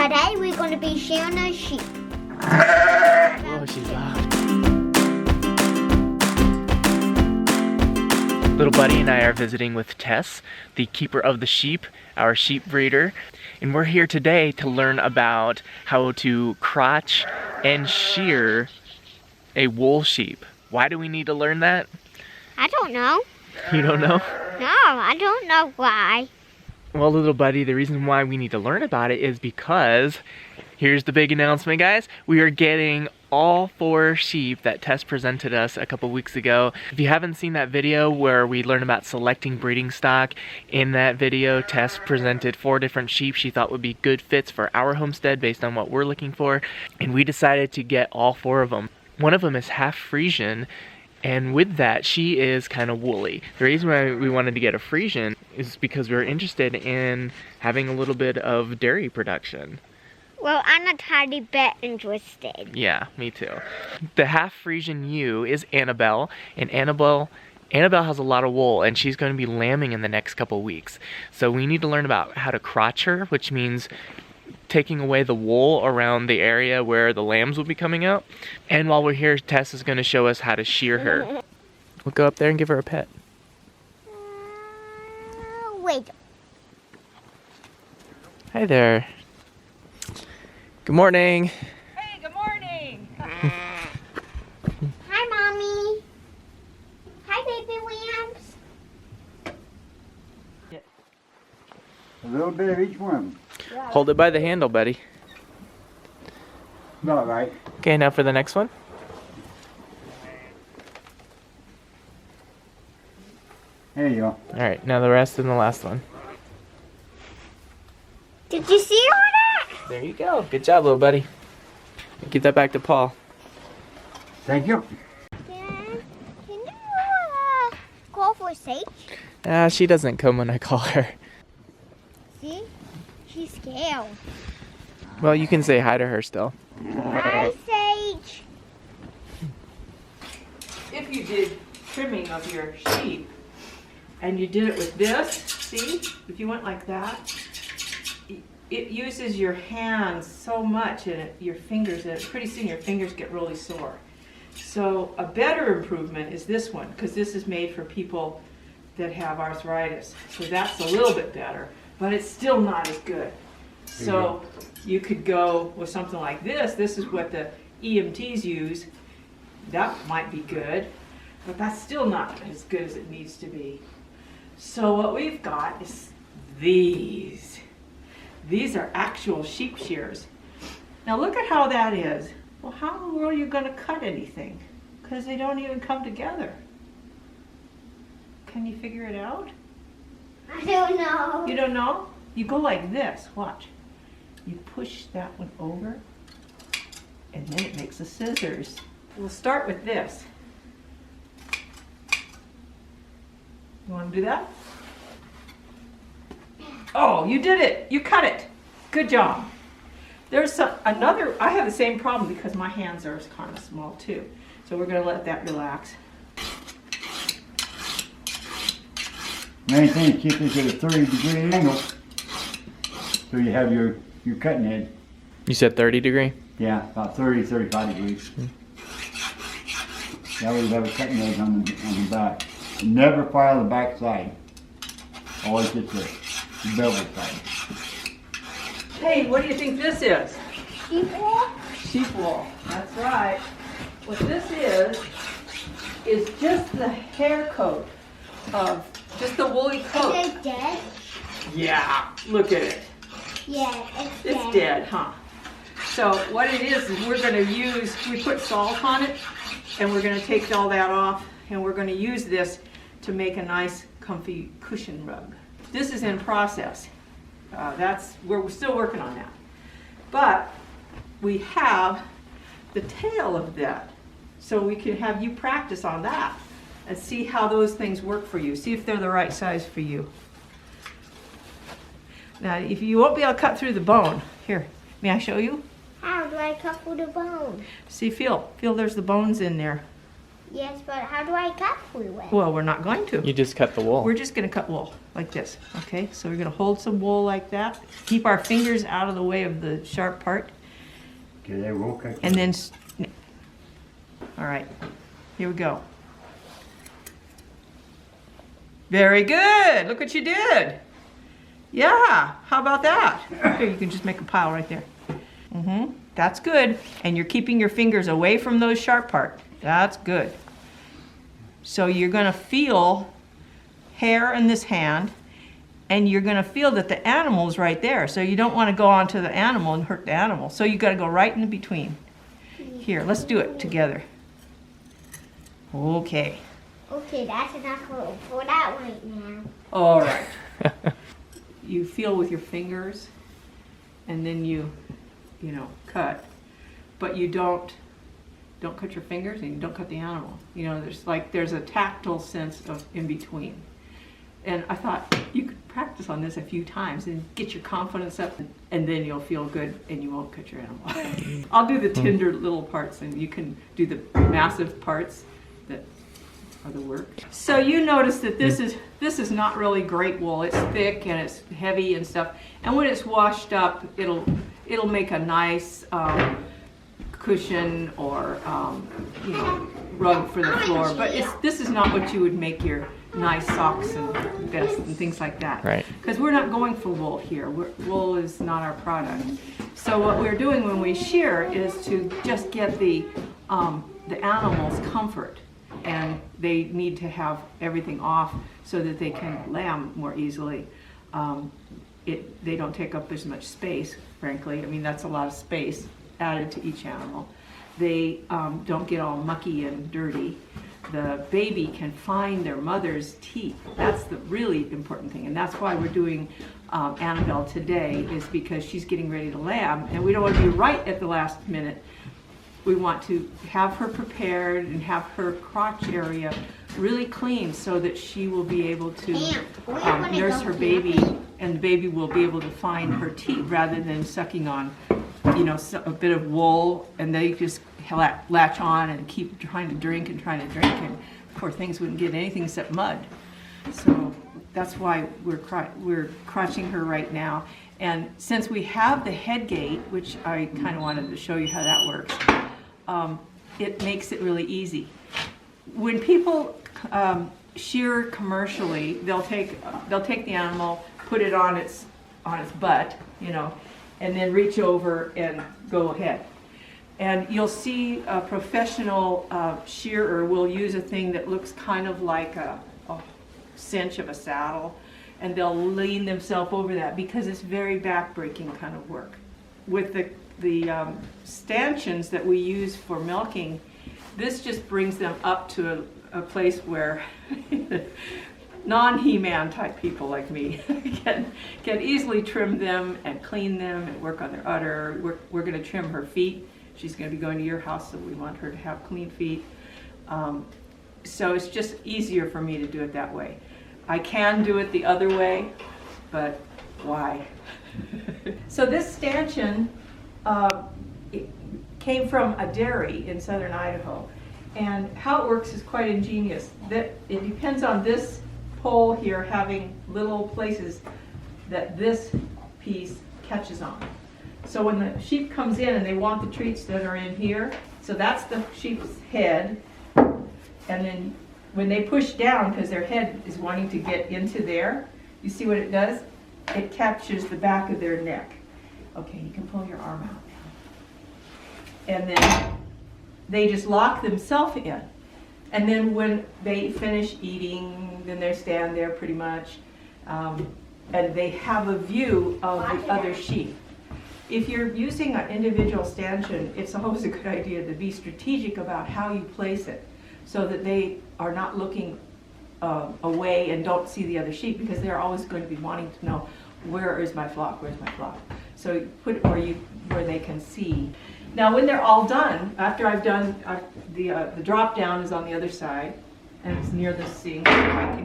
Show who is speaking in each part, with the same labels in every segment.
Speaker 1: Today we're going to be shearing a sheep.
Speaker 2: Oh, she's loud. Little Buddy and I are visiting with Tess, the keeper of the sheep, our sheep breeder. And we're here today to learn about how to crotch and shear a wool sheep. Why do we need to learn that?
Speaker 1: I don't know.
Speaker 2: You don't know?
Speaker 1: No, I don't know why.
Speaker 2: Well, Little Buddy, the reason why we need to learn about it is because, here's the big announcement, guys. We are getting all 4 sheep that Tess presented us a couple weeks ago. If you haven't seen that video where we learn about selecting breeding stock, in that video, Tess presented 4 different sheep she thought would be good fits for our homestead based on what we're looking for. And we decided to get all 4 of them. One of them is half Friesian. And with that, she is kind of woolly. The reason why we wanted to get a Friesian is because we were interested in having a little bit of dairy production.
Speaker 1: Well, I'm a tiny bit interested.
Speaker 2: Yeah, me too. The half Friesian ewe is Annabelle, and Annabelle has a lot of wool, and she's going to be lambing in the next couple weeks. So we need to learn about how to crotch her, which means taking away the wool around the area where the lambs will be coming out. And while we're here, Tess is going to show us how to shear her. We'll go up there and give her a pet.
Speaker 1: Wait.
Speaker 2: Hi there. Good morning.
Speaker 3: Hey, good morning.
Speaker 1: Hi, Mommy. Hi, baby lambs.
Speaker 4: A little bit of each one.
Speaker 2: Hold it by the handle, buddy.
Speaker 4: All right.
Speaker 2: Okay, now for the next one.
Speaker 4: There you go.
Speaker 2: All right, now the rest and the last one.
Speaker 1: Did you see all that?
Speaker 2: There you go. Good job, little buddy. Give that back to Paul.
Speaker 4: Thank you.
Speaker 1: Can you call for Sage?
Speaker 2: She doesn't come when I call her.
Speaker 1: See? She's scared.
Speaker 2: Well, you can say hi to her still.
Speaker 1: Hi, Sage.
Speaker 3: If you did trimming of your sheep and you did it with this, see, if you went like that, it uses your hands so much and your fingers, and pretty soon your fingers get really sore. So a better improvement is this one, because this is made for people that have arthritis. So that's a little bit better, but it's still not as good. So you could go with something like this. This is what the EMTs use. That might be good, but that's still not as good as it needs to be. So what we've got is these. These are actual sheep shears. Now look at how that is. Well, how in the world are you going to cut anything? Because they don't even come together. Can you figure it out?
Speaker 1: I don't know.
Speaker 3: You don't know? You go like this, watch. You push that one over, and then it makes the scissors. We'll start with this. You want to do that? Oh, you did it. You cut it. Good job. There's another, I have the same problem because my hands are kind of small too. So we're going to let that relax.
Speaker 4: Main thing is keep this at a 30-degree angle. So you have your cutting edge.
Speaker 2: You said 30 degree?
Speaker 4: Yeah, about 30, 35 degrees. That way you have a cutting edge on the back. Never file the back side. Always get the bevel side.
Speaker 3: Hey, what do you think this is?
Speaker 1: Sheep wool?
Speaker 3: Sheep wool. That's right. What this is just the hair coat of, just the woolly coat.
Speaker 1: Is it dead?
Speaker 3: Yeah, look at it.
Speaker 1: Yeah,
Speaker 3: It's dead, huh? So what it is we're going to use, we put salt on it, and we're going to take all that off, and we're going to use this to make a nice, comfy cushion rug. This is in process. We're still working on that. But we have the tail of that, so we can have you practice on that and see how those things work for you. See if they're the right size for you. Now, if you won't be able to cut through the bone, here, may I show you?
Speaker 1: How do I cut through the bone?
Speaker 3: See, feel there's the bones in there.
Speaker 1: Yes, but how do I cut through it?
Speaker 3: Well, we're not going to.
Speaker 2: You just cut the wool.
Speaker 3: We're just gonna cut wool like this, okay? So we're gonna hold some wool like that. Keep our fingers out of the way of the sharp part.
Speaker 4: Okay, they will cut.
Speaker 3: And then, all right, here we go. Very good, look what you did. Yeah, how about that? Here, you can just make a pile right there. That's good. And you're keeping your fingers away from those sharp parts. That's good. So you're gonna feel hair in this hand, and you're gonna feel that the animal's right there. So you don't wanna go onto the animal and hurt the animal. So you gotta go right in between. Here, let's do it together. Okay.
Speaker 1: Okay, that's enough for that right now.
Speaker 3: All right. You feel with your fingers, and then you cut. But you don't cut your fingers, and you don't cut the animal. You know, there's a tactile sense of in between. And I thought you could practice on this a few times and get your confidence up, and then you'll feel good and you won't cut your animal. I'll do the tender little parts, and you can do the massive parts that are the work. So you notice that this is not really great wool. It's thick and it's heavy and stuff. And when it's washed up, it'll make a nice cushion or rug for the floor. But this is not what you would make your nice socks and vests and things like that.
Speaker 2: Right.
Speaker 3: Because we're not going for wool here. Wool is not our product. So what we're doing when we shear is to just get the animal's comfort. And they need to have everything off so that they can lamb more easily. They don't take up as much space, frankly. I mean, that's a lot of space added to each animal. They don't get all mucky and dirty. The baby can find their mother's teeth. That's the really important thing. And that's why we're doing Annabelle today, is because she's getting ready to lamb. And we don't want to be right at the last minute. We want to have her prepared and have her crotch area really clean so that she will be able to nurse her baby, and the baby will be able to find her teeth rather than sucking on, a bit of wool, and they just latch on and keep trying to drink, and poor things wouldn't get anything except mud. So that's why we're crotching her right now. And since we have the head gate, which I kind of wanted to show you how that works, it makes it really easy. When people shear commercially, they'll take the animal, put it on its butt, and then reach over and go ahead. And you'll see a professional shearer will use a thing that looks kind of like a cinch of a saddle, and they'll lean themselves over that because it's very back-breaking kind of work. With the stanchions that we use for milking, this just brings them up to a place where non-He-Man type people like me can easily trim them and clean them and work on their udder. We're going to trim her feet. She's going to be going to your house, so we want her to have clean feet. So it's just easier for me to do it that way. I can do it the other way, but why? So this stanchion it came from a dairy in southern Idaho, and how it works is quite ingenious. It depends on this pole here having little places that this piece catches on. So when the sheep comes in and they want the treats that are in here, so that's the sheep's head, and then when they push down, because their head is wanting to get into there, you see what it does? It captures the back of their neck. Okay, you can pull your arm out now. And then they just lock themselves in. And then when they finish eating, then they stand there pretty much, and they have a view of the other sheep. If you're using an individual stanchion, it's always a good idea to be strategic about how you place it, so that they are not looking away and don't see the other sheep, because they're always going to be wanting to know, where is my flock, where's my flock? So you put it where they can see. Now when they're all done, after I've done, the drop down is on the other side, and it's near the sink. I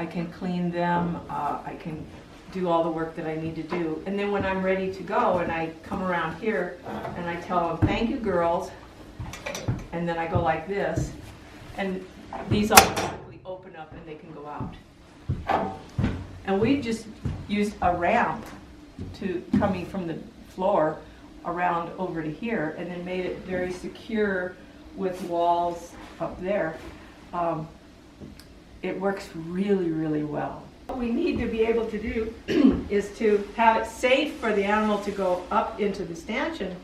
Speaker 3: can clean them, I can do all the work that I need to do. And then when I'm ready to go and I come around here and I tell them, thank you girls, and then I go like this, and these automatically open up and they can go out. And we just used a ramp to coming from the floor around over to here, and then made it very secure with walls up there. It works really, really well. What we need to be able to do is to have it safe for the animal to go up into the stanchion,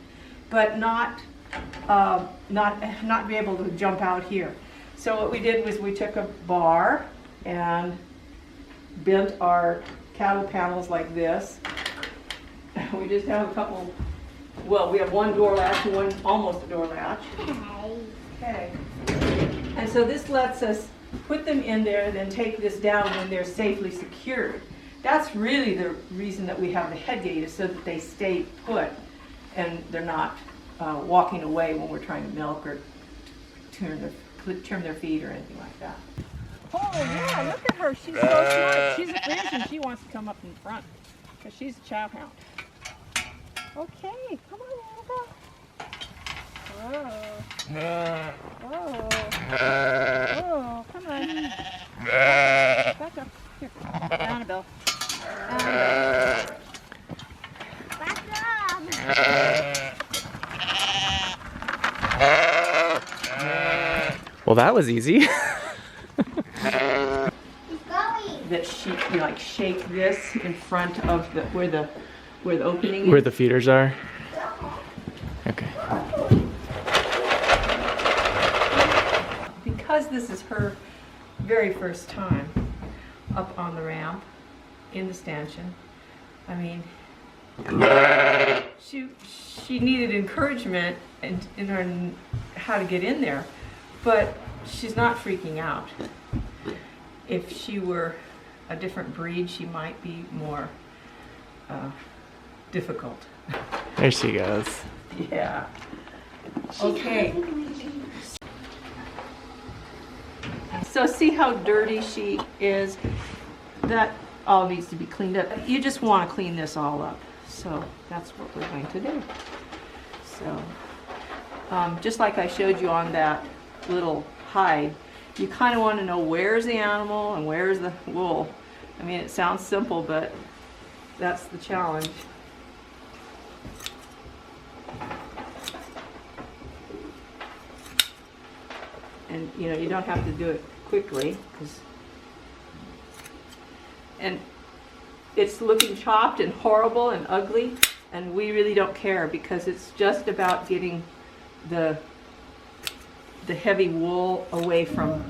Speaker 3: but not be able to jump out here. So what we did was we took a bar and bent our cattle panels like this. We just have a couple, well, we have one door latch and one almost a door latch. Okay. And so this lets us put them in there and then take this down when they're safely secured. That's really the reason that we have the head gate, is so that they stay put and they're not walking away when we're trying to milk or trim their feet or anything like that. Oh yeah, look at her. She's so smart. She's a Friesian. She wants to come up in front because she's a chow hound. Okay, come on, Annabelle. Whoa. Whoa. Whoa, come on. Back up. Here. Annabelle. Annabelle.
Speaker 1: Back up.
Speaker 2: Well, that was easy.
Speaker 1: He's going.
Speaker 3: That you like shake this in front of the where the opening is.
Speaker 2: Where the feeders are? Okay.
Speaker 3: Because this is her very first time up on the ramp in the stanchion, I mean, she needed encouragement in her how to get in there, but she's not freaking out. If she were a different breed, she might be more difficult.
Speaker 2: There she goes.
Speaker 3: Yeah. Okay. So see how dirty she is? That all needs to be cleaned up. You just want to clean this all up. So that's what we're going to do. So just like I showed you on that little hide, you kind of want to know where's the animal and where's the wool. I mean, it sounds simple, but that's the challenge. And you know, you don't have to do it quickly, and it's looking chopped and horrible and ugly, and we really don't care, because it's just about getting the heavy wool away from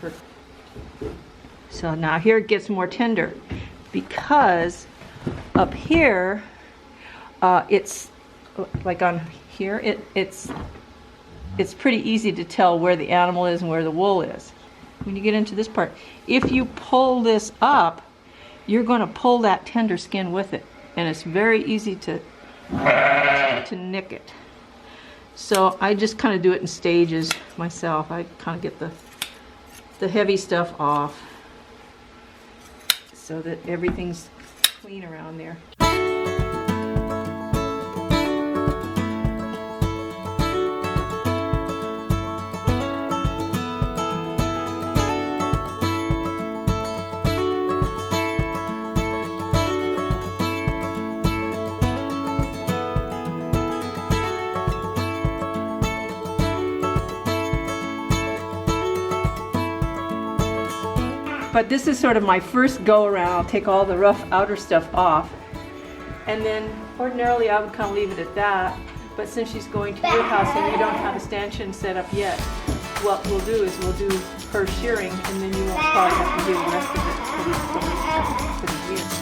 Speaker 3: her. So now here it gets more tender, because up here it's like on here it's pretty easy to tell where the animal is and where the wool is. When you get into this part, if you pull this up, you're going to pull that tender skin with it, and it's very easy to nick it. So I just kind of do it in stages myself. I kind of get the heavy stuff off so that everything's clean around there. But this is sort of my first go around. I'll take all the rough outer stuff off, and then ordinarily I would kind of leave it at that, but since she's going to your house and you don't have a stanchion set up yet, what we'll do is we'll do her shearing, and then you won't probably have to do the rest of it for these ewes.